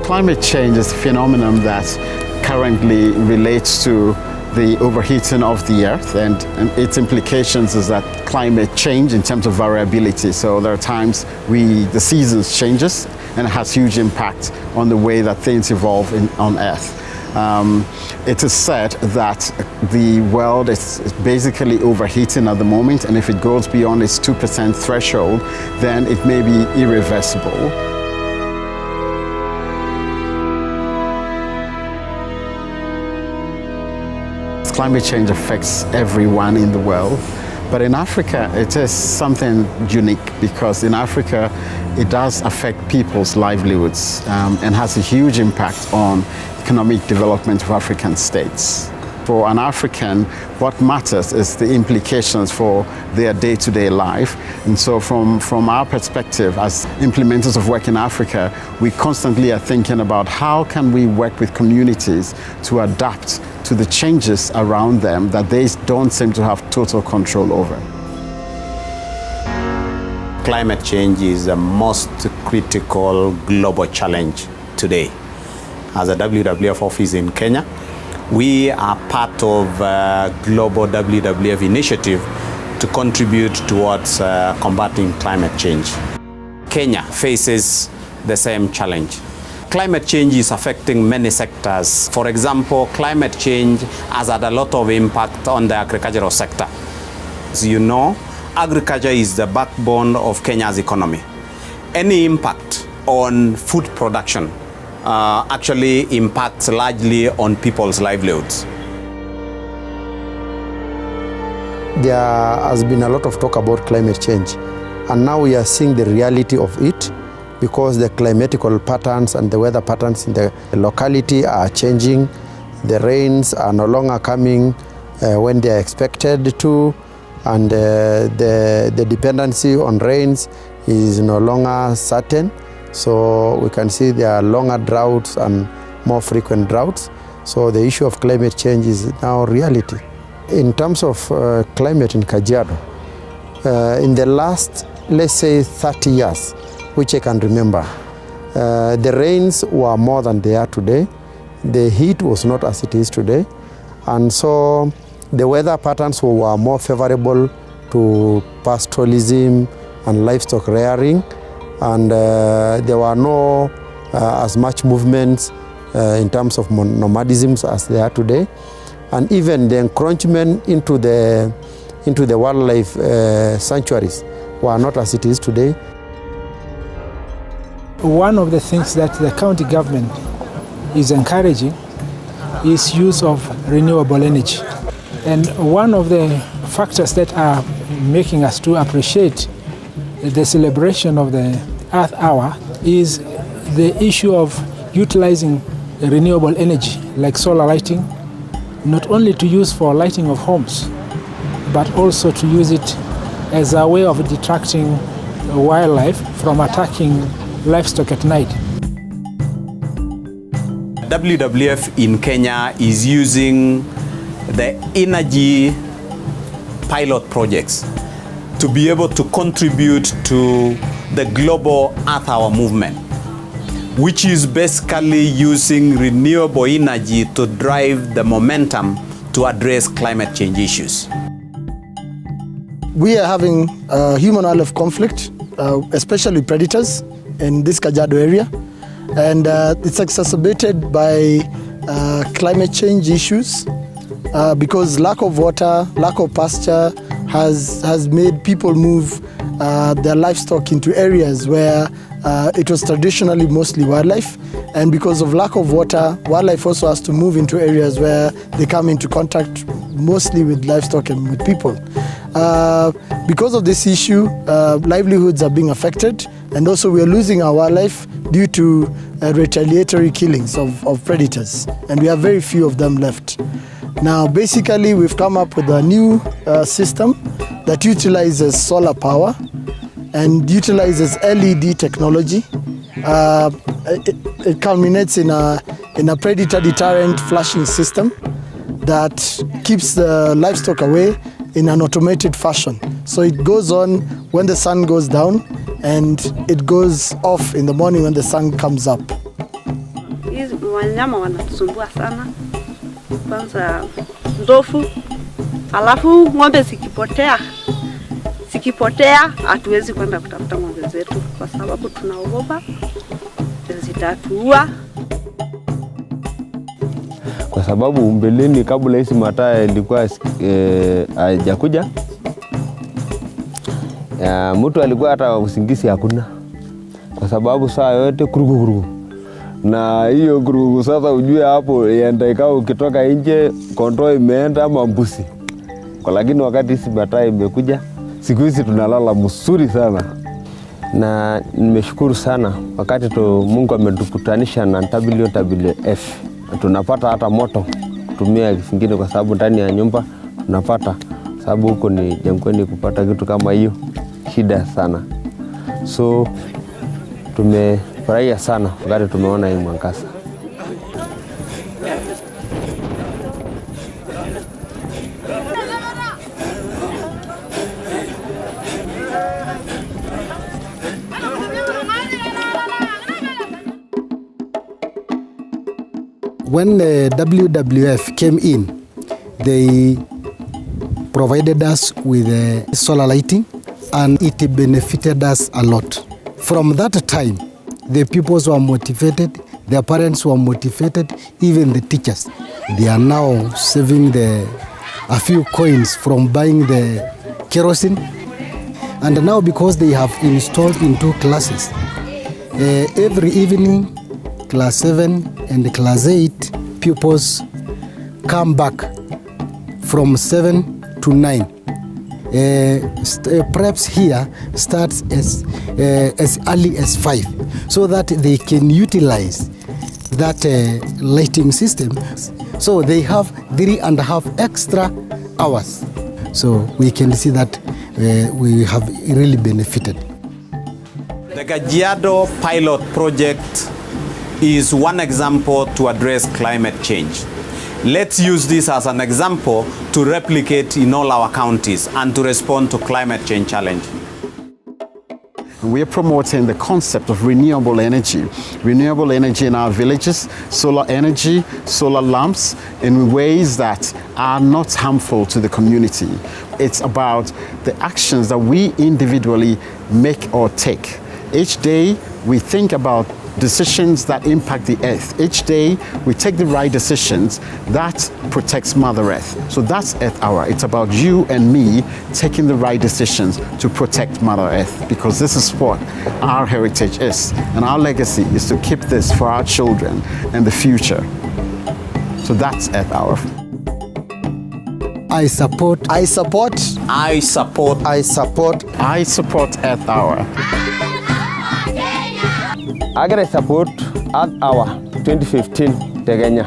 Climate change is a phenomenon that currently relates to the overheating of the earth, and its implications is that climate change in terms of variability. So there are times the seasons changes, and it has huge impact on the way that things evolve on earth. It is said that the world is basically overheating at the moment, and if it goes beyond its 2% threshold, then it may be irreversible. Climate change affects everyone in the world, but in Africa it is something unique, because in Africa it does affect people's livelihoods and has a huge impact on economic development of African states. For an African, what matters is the implications for their day-to-day life. And so from our perspective as implementers of work in Africa, we constantly are thinking about how can we work with communities to adapt to the changes around them that they don't seem to have total control over. Climate change is the most critical global challenge today. As a WWF office in Kenya, we are part of a global WWF initiative to contribute towards combating climate change. Kenya faces the same challenge. Climate change is affecting many sectors. For example, climate change has had a lot of impact on the agricultural sector. As you know, agriculture is the backbone of Kenya's economy. Any impact on food production actually impacts largely on people's livelihoods. There has been a lot of talk about climate change, and now we are seeing the reality of it, because the climatical patterns and the weather patterns in the locality are changing. The rains are no longer coming when they are expected to, and the dependency on rains is no longer certain. So we can see there are longer droughts and more frequent droughts. So the issue of climate change is now reality. In terms of climate in Kajiado, in the last, let's say, 30 years, which I can remember, the rains were more than they are today. The heat was not as it is today. And so the weather patterns were more favorable to pastoralism and livestock rearing. And there were no as much movements in terms of nomadism as they are today. And even the encroachment into the wildlife sanctuaries were not as it is today. One of the things that the county government is encouraging is use of renewable energy. And one of the factors that are making us to appreciate the celebration of the Earth Hour is the issue of utilizing renewable energy like solar lighting, not only to use for lighting of homes, but also to use it as a way of detracting wildlife from attacking livestock at night. WWF in Kenya is using the energy pilot projects to be able to contribute to the global Earth Hour movement, which is basically using renewable energy to drive the momentum to address climate change issues. We are having human-wildlife conflict, especially predators in this Kajiado area, and it's exacerbated by climate change issues because lack of water, lack of pasture has made people move their livestock into areas where it was traditionally mostly wildlife, and because of lack of water, wildlife also has to move into areas where they come into contact mostly with livestock and with people. Because of this issue, livelihoods are being affected, and also we are losing our wildlife due to retaliatory killings of predators, and we have very few of them left. Now, basically, we've come up with a new system that utilizes solar power and utilizes LED technology. It culminates in a predator deterrent flashing system that keeps the livestock away in an automated fashion. So it goes on when the sun goes down, and it goes off in the morning when the sun comes up. wanyama wanatusumbua sana. Kwanza ndovu, alafu ng'ombe zikipotea hatuwezi kwenda kutafuta ng'ombe zetu kwa sababu tunaogopa zitatuua. Kwa sababu mbeleni kabla hizi mataa ilikuwa hajakuja, mtu alikuwa hata usingizi hakuna, kwa sababu saa yote kurugu. Na hiyo kurugu sasa ujue hapo yenda ikawa ukitoka nje control imeenda ama mbusi. Kwa lakini wakati hizi mataa imekuja, siku hizi tunalala mzuri sana. Na nimeshukuru sana wakati Mungu ametukutanisha na WWF. Tunapata hata moto kutumia kingine kwa sababu ndani ya nyumba tunapata, sababu huko ni jangwani kupata kitu kama hiyo shida sana. So tumefurahia sana wakati tumeona hii mwangaza. When the WWF came in, they provided us with solar lighting, and it benefited us a lot. From that time, the pupils were motivated, their parents were motivated, even the teachers. They are now saving a few coins from buying the kerosene. And now because they have installed in 2 classes, every evening, Class 7 and Class 8 pupils come back from 7 to 9. Preps here starts as early as 5, so that they can utilize that lighting system. So they have 3.5 extra hours. So we can see that we have really benefited. The Kajiado pilot project is one example to address climate change. Let's use this as an example to replicate in all our counties and to respond to climate change challenge. We are promoting the concept of renewable energy in our villages, solar energy, solar lamps, in ways that are not harmful to the community. It's about the actions that we individually make or take. Each day we think about decisions that impact the earth. Each day we take the right decisions that protects Mother Earth. So that's Earth Hour. It's about you and me taking the right decisions to protect Mother Earth, because this is what our heritage is, and our legacy is to keep this for our children and the future. So that's Earth Hour. I support Earth Hour. Agri support Earth Hour 2015 Kenya.